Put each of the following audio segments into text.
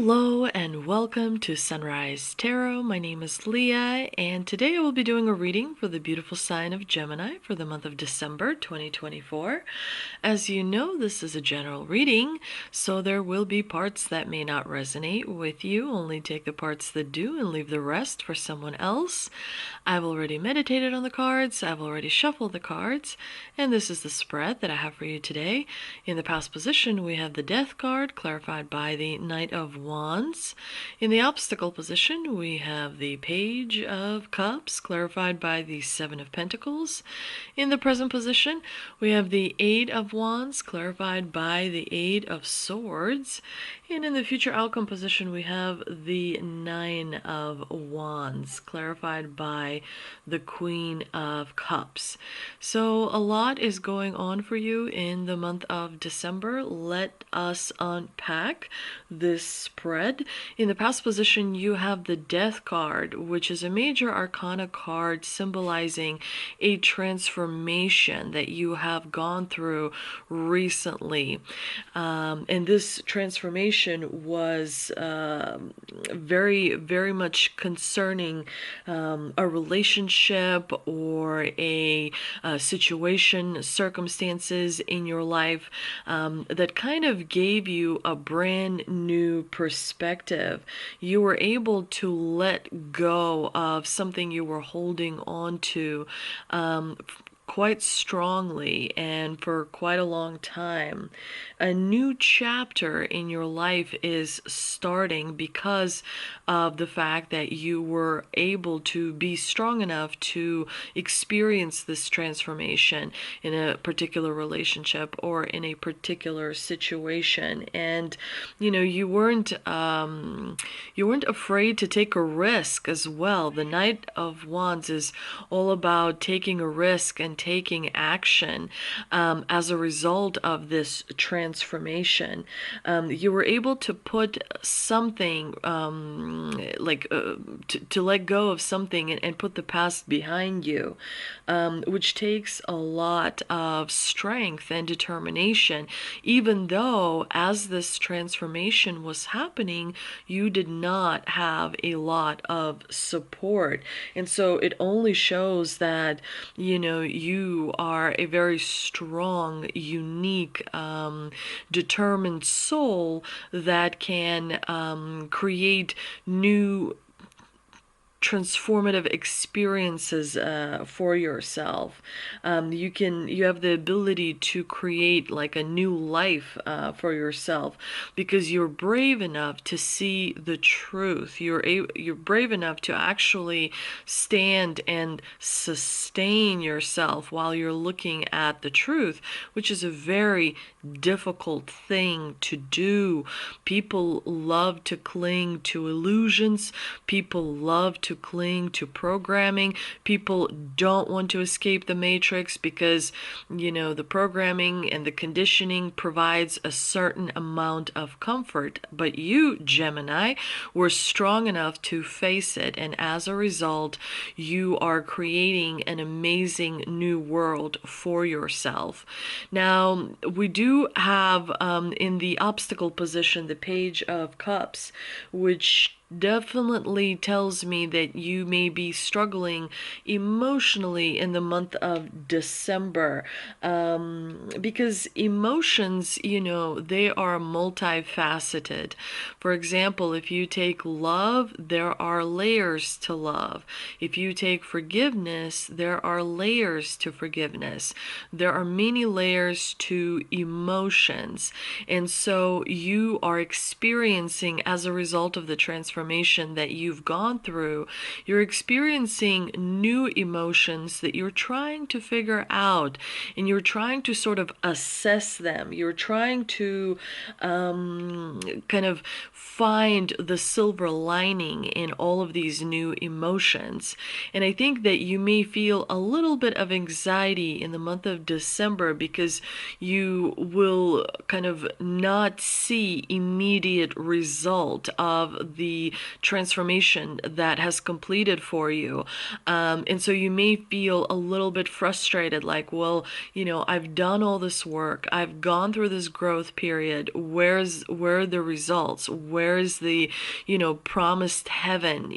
Hello and welcome to Sunrise Tarot. My name is Leah, and today I will be doing a reading for the beautiful sign of Gemini for the month of December 2024. As you know, this is a general reading, so there will be parts that may not resonate with you. Only take the parts that do and leave the rest for someone else. I've already meditated on the cards, I've already shuffled the cards, and this is the spread that I have for you today. In the past position, we have the Death card, clarified by the Knight of Wands. In the obstacle position, we have the Page of Cups, clarified by the Seven of Pentacles. In the present position, we have the Eight of Wands, clarified by the Eight of Swords. And in the future outcome position, we have the Nine of Wands, clarified by the Queen of Cups. So a lot is going on for you in the month of December. Let us unpack this spread. In the past position, you have the Death card, which is a major arcana card symbolizing a transformation that you have gone through recently. And this transformation was very much concerning a relationship or a situation, circumstances in your life that kind of gave you a brand new perspective. You were able to let go of something you were holding on to quite strongly and for quite a long time. A new chapter in your life is starting because of the fact that you were able to be strong enough to experience this transformation in a particular relationship or in a particular situation. And you weren't afraid to take a risk as well. The Knight of Wands is all about taking a risk and taking action as a result of this transformation. You were able to put something to let go of something and put the past behind you, which takes a lot of strength and determination, even though as this transformation was happening, you did not have a lot of support. And so it only shows that you are a very strong, unique, determined soul that can create new transformative experiences for yourself. You have the ability to create like a new life for yourself because you're brave enough to see the truth. You're brave enough to actually stand and sustain yourself while you're looking at the truth, which is a very difficult thing to do. People love to cling to illusions. People love to cling to programming. People don't want to escape the matrix because the programming and the conditioning provides a certain amount of comfort, but you, Gemini, were strong enough to face it, and as a result you are creating an amazing new world for yourself. Now we do have in the obstacle position the Page of Cups, which definitely tells me that you may be struggling emotionally in the month of December, because emotions, they are multifaceted. For example, if you take love, there are layers to love. If you take forgiveness, there are layers to forgiveness. There are many layers to emotions. And so you are experiencing, as a result of the transformation that you've gone through, you're experiencing new emotions that you're trying to figure out, and you're trying to sort of assess them. You're trying to kind of find the silver lining in all of these new emotions. And I think that you may feel a little bit of anxiety in the month of December because you will kind of not see immediate result of the the transformation that has completed for you. And so you may feel a little bit frustrated, like, well, I've done all this work. I've gone through this growth period. Where are the results? Where is the, promised heaven?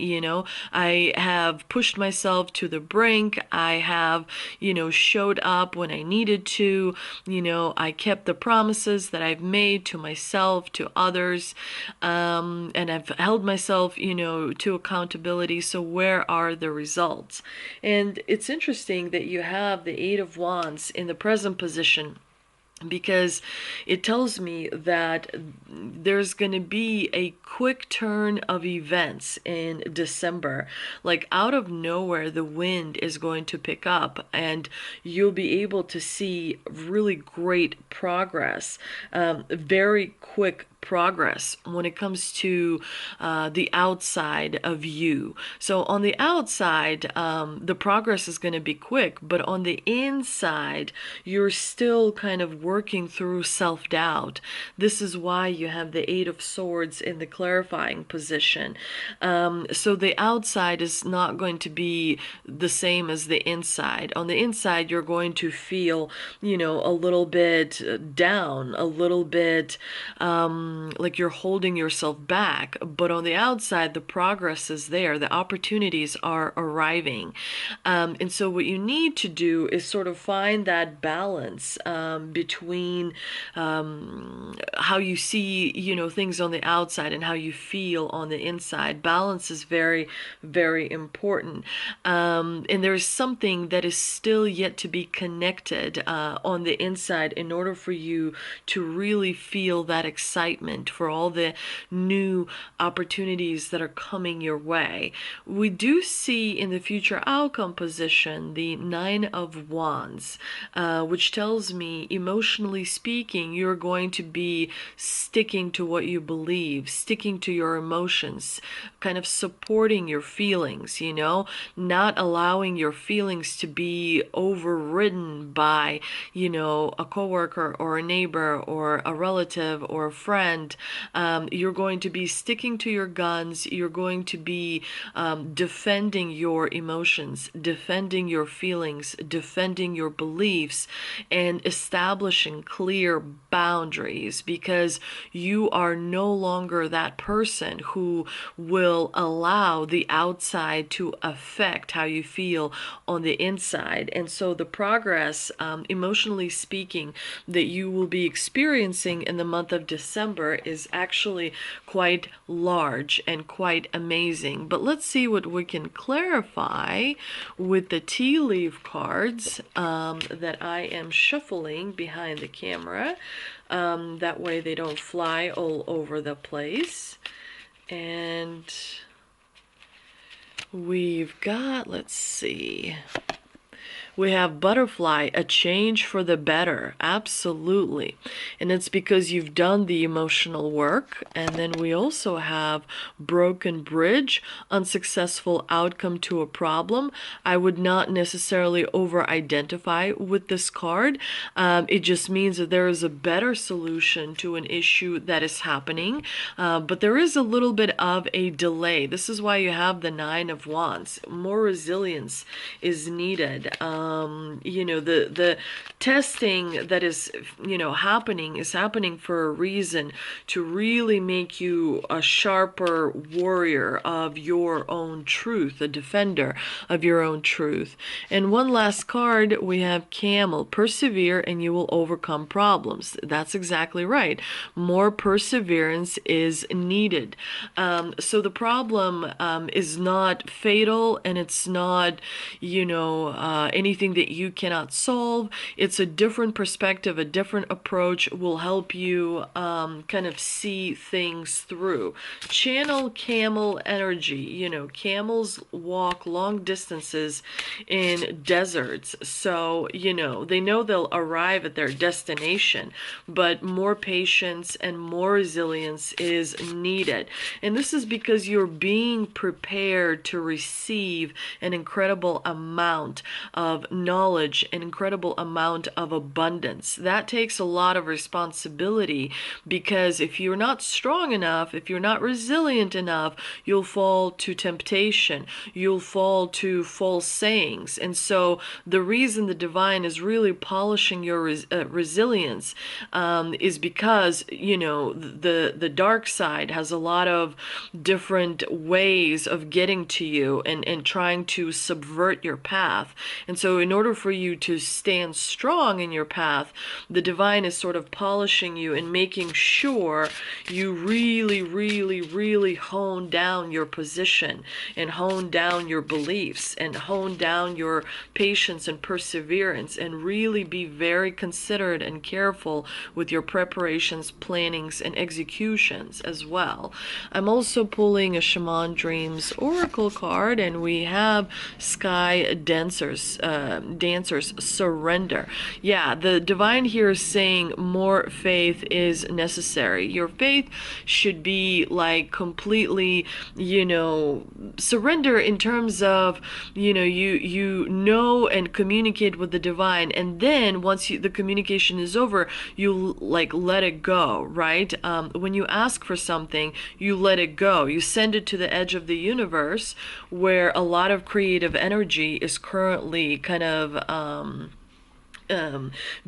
I have pushed myself to the brink. I have, showed up when I needed to. I kept the promises that I've made to myself, to others, and I've held myself, to accountability. So where are the results? And it's interesting that you have the Eight of Wands in the present position, because it tells me that there's going to be a quick turn of events in December. Like out of nowhere, the wind is going to pick up and you'll be able to see really great progress, very quick progress when it comes to the outside of you. So on the outside, the progress is going to be quick, but on the inside, you're still kind of working through self-doubt. This is why you have the Eight of Swords in the clarifying position. So the outside is not going to be the same as the inside. On the inside, you're going to feel, a little bit down, a little bit like you're holding yourself back. But on the outside, the progress is there. The opportunities are arriving. And so what you need to do is sort of find that balance between how you see, things on the outside and how you feel on the inside. Balance is very, very important. And there's something that is still yet to be connected on the inside in order for you to really feel that excitement for all the new opportunities that are coming your way. We do see in the future outcome position the Nine of Wands, which tells me, emotionally speaking, you're going to be sticking to what you believe, sticking to your emotions, kind of supporting your feelings, not allowing your feelings to be overridden by, a coworker or a neighbor or a relative or a friend. You're going to be sticking to your guns. You're going to be defending your emotions, defending your feelings, defending your beliefs, and establishing clear boundaries, because you are no longer that person who will allow the outside to affect how you feel on the inside. And so the progress, emotionally speaking, that you will be experiencing in the month of December is actually quite large and quite amazing. But let's see what we can clarify with the tea leaf cards that I am shuffling behind the camera. That way they don't fly all over the place. And we've got, let's see, we have butterfly, a change for the better. Absolutely. And it's because you've done the emotional work. And then we also have broken bridge, unsuccessful outcome to a problem. I would not necessarily over-identify with this card. It just means that there is a better solution to an issue that is happening. But there is a little bit of a delay. This is why you have the Nine of Wands. More resilience is needed. The testing that is, happening is happening for a reason, to really make you a sharper warrior of your own truth, a defender of your own truth. And one last card, we have Camel, persevere and you will overcome problems. That's exactly right. More perseverance is needed. So the problem is not fatal, and it's not, anything that you cannot solve. It's a different perspective, a different approach will help you kind of see things through. Channel camel energy. Camels walk long distances in deserts. So, they know they'll arrive at their destination, but more patience and more resilience is needed. And this is because you're being prepared to receive an incredible amount of of knowledge, an incredible amount of abundance. That takes a lot of responsibility, because if you're not strong enough, if you're not resilient enough, you'll fall to temptation, you'll fall to false sayings. And so the reason the divine is really polishing your resilience is because, you know, the dark side has a lot of different ways of getting to you and trying to subvert your path. And so in order for you to stand strong in your path, the divine is sort of polishing you and making sure you really, really, really hone down your position and hone down your beliefs and hone down your patience and perseverance, and really be very considerate and careful with your preparations, plannings, and executions as well. I'm also pulling a Shaman Dreams Oracle card, and we have Sky Dancers, Surrender. Yeah, the divine here is saying more faith is necessary. Your faith should be like completely, you know, surrender in terms of, you know and communicate with the divine, and then once the communication is over, you like let it go, right? When you ask for something, you let it go, you send it to the edge of the universe, where a lot of creative energy is currently kind of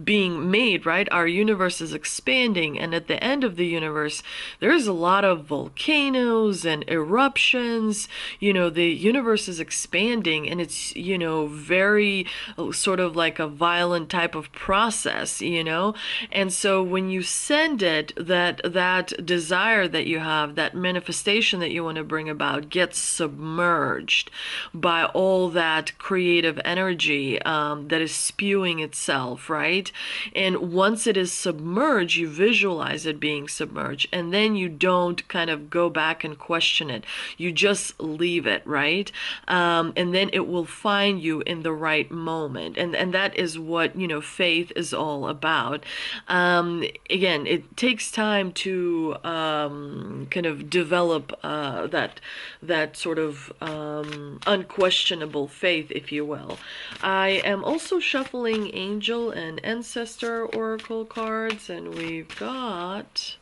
being made, right? Our universe is expanding, and at the end of the universe, there's a lot of volcanoes and eruptions. You know, the universe is expanding, and it's, you know, very sort of like a violent type of process, you know? And so when you send it, that desire that you have, that manifestation that you want to bring about, gets submerged by all that creative energy that is spewing itself, right? And once it is submerged, you visualize it being submerged, and then you don't kind of go back and question it. You just leave it, right? And then it will find you in the right moment. And that is what, you know, faith is all about. Again, it takes time to kind of develop that sort of unquestionable faith, if you will. I am also shuffling Angel and Ancestor Oracle cards, and we've got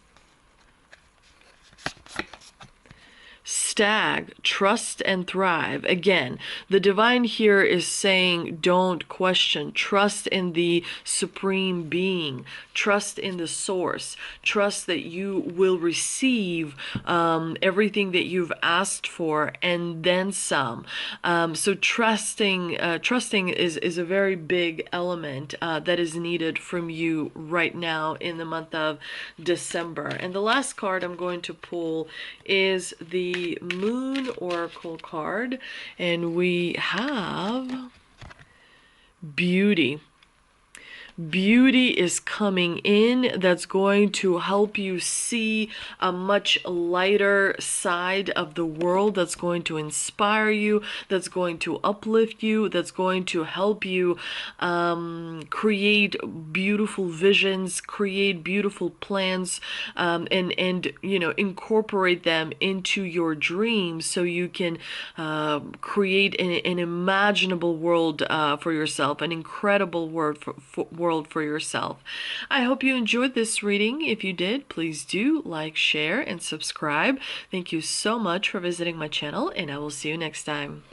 Stag, trust and thrive. Again, the divine here is saying don't question. Trust in the supreme being. Trust in the source. Trust that you will receive everything that you've asked for and then some. So trusting is a very big element that is needed from you right now in the month of December. And the last card I'm going to pull is the Moon Oracle card, and we have Beauty. Beauty is coming in. That's going to help you see a much lighter side of the world, that's going to inspire you, that's going to uplift you, that's going to help you create beautiful visions, create beautiful plans, and you know, incorporate them into your dreams, so you can create an imaginable world for yourself, an incredible world for yourself. I hope you enjoyed this reading. If you did, please do like, share, and subscribe. Thank you so much for visiting my channel, and I will see you next time.